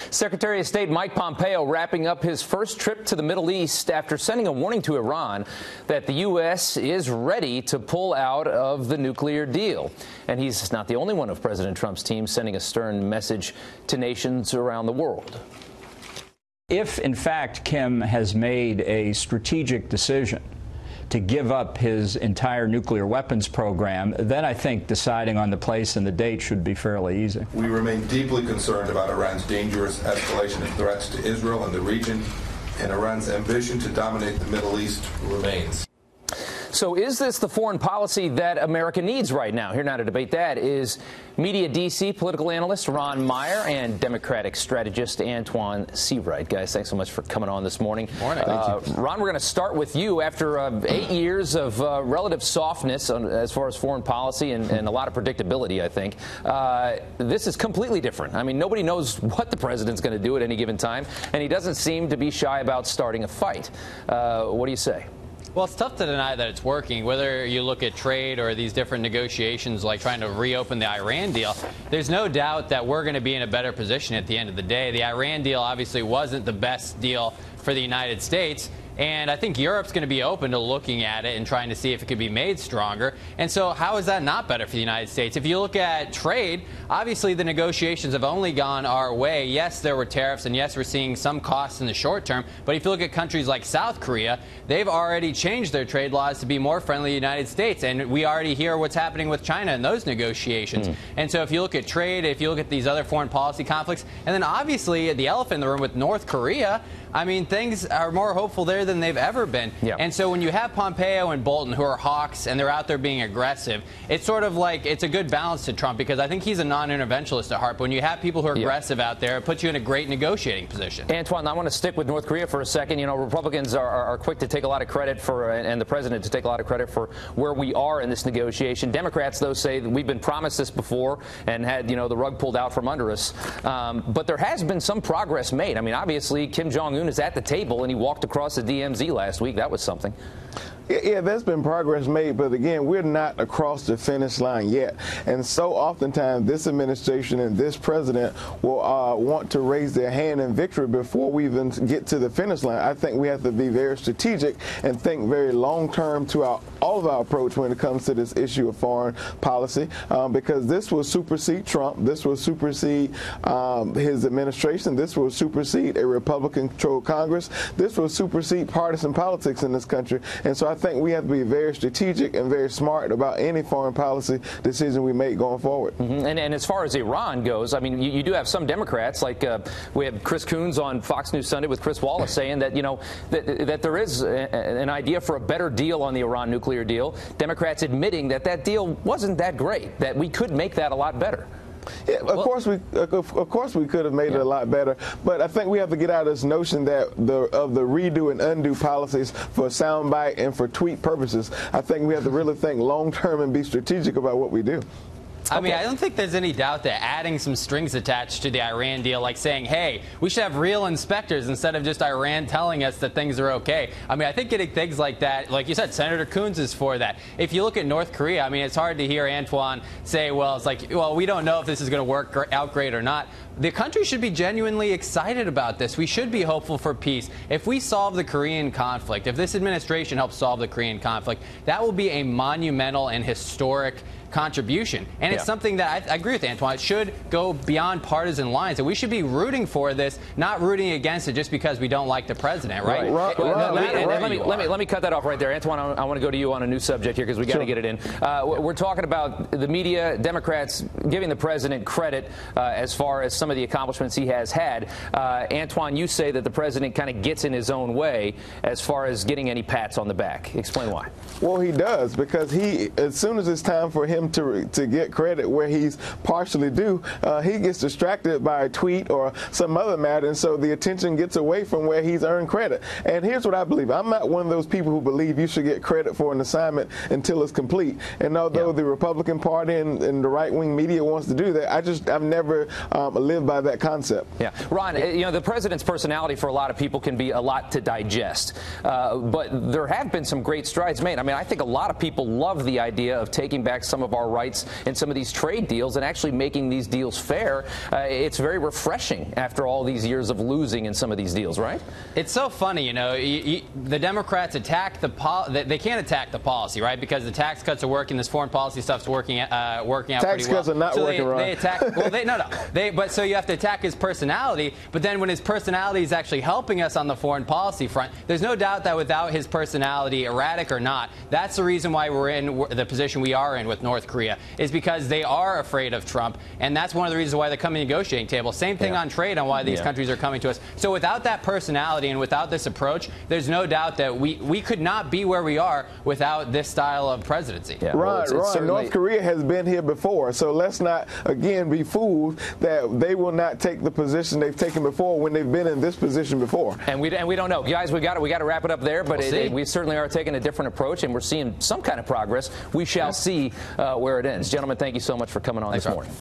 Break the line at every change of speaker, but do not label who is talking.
Secretary of State Mike Pompeo wrapping up his first trip to the Middle East after sending a warning to Iran that the U.S. is ready to pull out of the nuclear deal. And he's not the only one of President Trump's team sending a stern message to nations around the world.
If, in fact, Kim has made a strategic decision to give up his entire nuclear weapons program, then I think deciding on the place and the date should be fairly easy.
We remain deeply concerned about Iran's dangerous escalation of threats to Israel and the region, and Iran's ambition to dominate the Middle East remains.
So is this the foreign policy that America needs right now? Here now to debate that is Media DC political analyst Ron Meyer and Democratic strategist Antoine Seawright. Guys, thanks so much for coming on this morning.
Morning. Thank you.
Ron, we're going to start with you. After 8 years of relative softness as far as foreign policy and a lot of predictability, I think, this is completely different. I mean, nobody knows what the president's going to do at any given time, and he doesn't seem to be shy about starting a fight. What do you say?
Well, it's tough to deny that it's working. Whether you look at trade or these different negotiations like trying to reopen the Iran deal, there's no doubt that we're going to be in a better position at the end of the day. The Iran deal obviously wasn't the best deal for the United States. And I think Europe's going to be open to looking at it and trying to see if it could be made stronger. And so how is that not better for the United States? If you look at trade, obviously the negotiations have only gone our way. Yes, there were tariffs, and yes, we're seeing some costs in the short term. But if you look at countries like South Korea, they've already changed their trade laws to be more friendly to the United States. And we already hear what's happening with China in those negotiations. And so if you look at trade, if you look at these other foreign policy conflicts, and then obviously the elephant in the room with North Korea, I mean, things are more hopeful there than they've ever been.
Yeah.
And so when you have Pompeo and Bolton, who are hawks, and they're out there being aggressive, it's sort of like it's a good balance to Trump, because I think he's a non-interventionist at heart. But when you have people who are aggressive out there, it puts you in a great negotiating position.
Antoine, I want to stick with North Korea for a second. You know, Republicans are quick to take a lot of credit for, and the president to take a lot of credit for where we are in this negotiation. Democrats, though, say that we've been promised this before and had, you know, the rug pulled out from under us. But there has been some progress made. I mean, obviously, Kim Jong-un is at the table, and he walked across the DMZ last week. That was something.
Yeah, there's been progress made, but again, we're not across the finish line yet. And so oftentimes this administration and this president will want to raise their hand in victory before we even get to the finish line. I think we have to be very strategic and think very long-term to all of our approach when it comes to this issue of foreign policy, because this will supersede Trump. This will supersede his administration. This will supersede a Republican-controlled Congress. This will supersede partisan politics in this country. And so I think we have to be very strategic and very smart about any foreign policy decision we make going forward.
And as far as Iran goes, I mean, you do have some Democrats, like we have Chris Coons on Fox News Sunday with Chris Wallace saying that, you know, that there is an idea for a better deal on the Iran nuclear deal. Democrats admitting that that deal wasn't that great, that we could make that a lot better.
Yeah, of course we could have made it a lot better, but I think we have to get out of this notion that of the redo and undo policies for soundbite and for tweet purposes. I think we have to really think long term and be strategic about what we do.
I mean, I don't think there's any doubt that adding some strings attached to the Iran deal, like saying, hey, we should have real inspectors instead of just Iran telling us that things are okay. I mean, I think getting things like that, like you said, Senator Coons is for that. If you look at North Korea, I mean, it's hard to hear Antoine say, well, it's like, well, we don't know if this is going to work out great or not. The country should be genuinely excited about this. We should be hopeful for peace. If we solve the Korean conflict, if this administration helps solve the Korean conflict, that will be a monumental and historic contribution. And it's something that I agree with Antoine. It should go beyond partisan lines. And we should be rooting for this, not rooting against it just because we don't like the president, right?
Let me cut that off right there. Antoine, I want to go to you on a new subject here because we got to get it in. We're talking about the media, Democrats giving the president credit as far as some of the accomplishments he has had. Antoine, you say that the president kind of gets in his own way as far as getting any pats on the back. Explain why.
Well, he does, because as soon as it's time for him to get credit where he's partially due, he gets distracted by a tweet or some other matter, and so the attention gets away from where he's earned credit. And here's what I believe. I'm not one of those people who believe you should get credit for an assignment until it's complete. And although the Republican Party and the right-wing media wants to do that, I've never lived by that concept.
Yeah. Ron, you know, the president's personality for a lot of people can be a lot to digest. But there have been some great strides made. I mean, I think a lot of people love the idea of taking back some of of our rights in some of these trade deals and actually making these deals fair. It's very refreshing after all these years of losing in some of these deals, right?
It's so funny, you know, the Democrats attack they can't attack the policy, right? Because the tax cuts are working, this foreign policy stuff's working out pretty well.
Tax cuts are not working, Ron.
They attack, but so you have to attack his personality, but then when his personality is actually helping us on the foreign policy front, there's no doubt that without his personality, erratic or not, that's the reason why we're in the position we are in with North Korea, is because they are afraid of Trump, and that's one of the reasons why they're coming to the negotiating table. Same thing on trade, on why these countries are coming to us. So without that personality and without this approach, there's no doubt that we could not be where we are without this style of presidency.
Yeah.
Ron, North Korea has been here before, so let's not, again, be fooled that they will not take the position they've taken before when they've been in this position before.
And we don't know. Guys, we got to wrap it up there, but we certainly are taking a different approach, and we're seeing some kind of progress. We shall see where it ends. Gentlemen, thank you so much for coming on this morning.